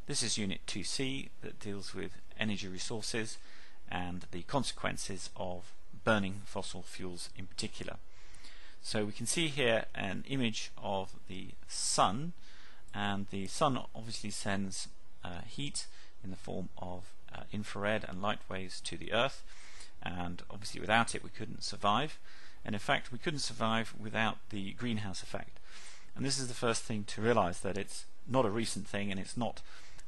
This is Unit 2C that deals with energy resources and the consequences of burning fossil fuels in particular. So we can see here an image of the sun, and the sun obviously sends heat in the form of infrared and light waves to the Earth, and obviously without it we couldn't survive, and in fact we couldn't survive without the greenhouse effect. And this is the first thing to realize, that it's not a recent thing and it's not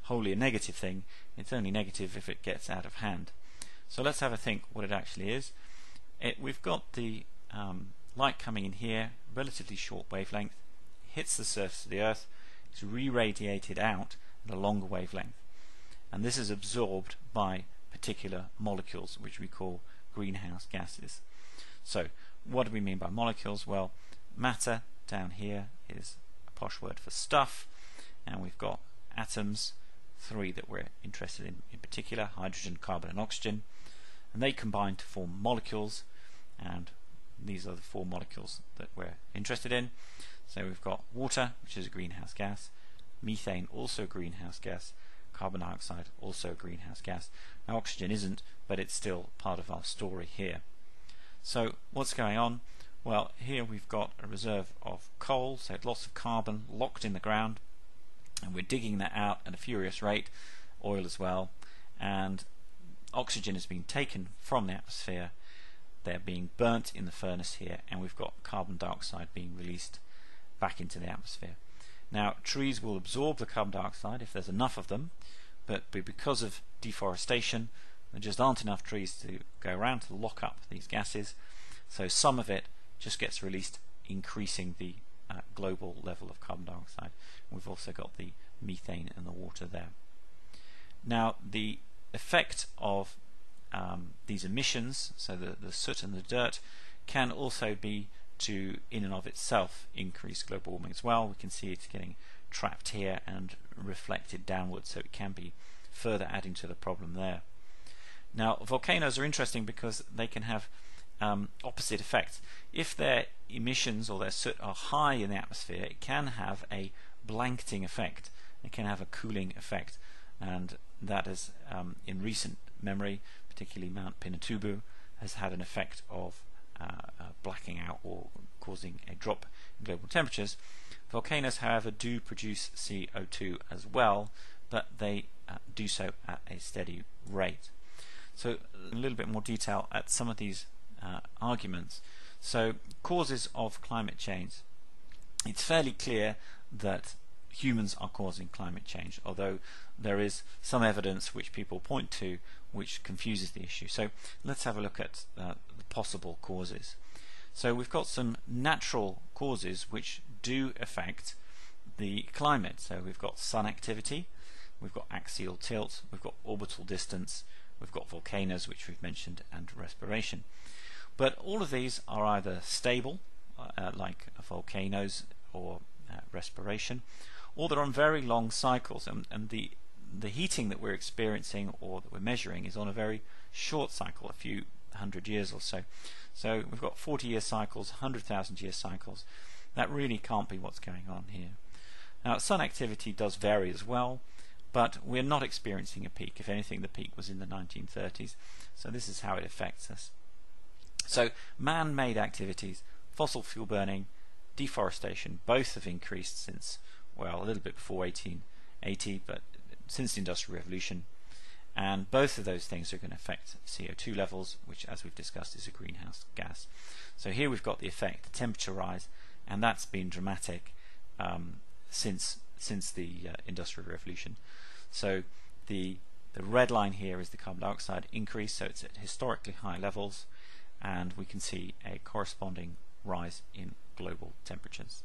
wholly a negative thing. It's only negative if it gets out of hand. So let's have a think what it actually is. We've got the light coming in here, relatively short wavelength, hits the surface of the Earth, it's re-radiated out at a longer wavelength, and this is absorbed by particular molecules which we call greenhouse gases. So what do we mean by molecules? Well, matter down here is a posh word for stuff, and we've got atoms, three that we're interested in particular, hydrogen, carbon and oxygen, and they combine to form molecules, and these are the four molecules that we're interested in. So we've got water, which is a greenhouse gas, methane, also a greenhouse gas, carbon dioxide, also a greenhouse gas. Now oxygen isn't, but it's still part of our story here. So what's going on? Well, here we've got a reserve of coal, so lots of carbon locked in the ground, and we're digging that out at a furious rate, oil as well, and oxygen is being taken from the atmosphere. They're being burnt in the furnace here, and we've got carbon dioxide being released back into the atmosphere. Now trees will absorb the carbon dioxide if there's enough of them, but because of deforestation there just aren't enough trees to go around to lock up these gases, so some of it just gets released, increasing the global level of carbon dioxide. We've also got the methane in the water there. Now the effect of these emissions, so the soot and the dirt, can also be to in and of itself increase global warming as well. We can see it's getting trapped here and reflected downwards, so it can be further adding to the problem there. Now volcanoes are interesting because they can have opposite effects. If their emissions or their soot are high in the atmosphere, it can have a blanketing effect. It can have a cooling effect, and that is in recent memory, particularly Mount Pinatubo, has had an effect of blacking out or causing a drop in global temperatures. Volcanoes, however, do produce CO2 as well, but they do so at a steady rate. So a little bit more detail at some of these arguments. So causes of climate change. It's fairly clear that humans are causing climate change, although there is some evidence which people point to which confuses the issue. So let's have a look at the possible causes. So we've got some natural causes which do affect the climate. So we've got sun activity, we've got axial tilt, we've got orbital distance, we've got volcanoes, which we've mentioned, and respiration. But all of these are either stable, like volcanoes or respiration, or they're on very long cycles, and the heating that we're experiencing or that we're measuring is on a very short cycle, a few hundred years or so. So we've got 40-year cycles, 100,000-year cycles. That really can't be what's going on here. Now sun activity does vary as well, but we're not experiencing a peak. If anything, the peak was in the 1930s, so this is how it affects us. So man-made activities, fossil fuel burning, deforestation, both have increased since, well, a little bit before 1880, but since the Industrial Revolution, and both of those things are going to affect CO2 levels, which, as we've discussed, is a greenhouse gas. So here we've got the effect, the temperature rise, and that's been dramatic since the Industrial Revolution. So the red line here is the carbon dioxide increase, so it's at historically high levels, and we can see a corresponding rise in global temperatures.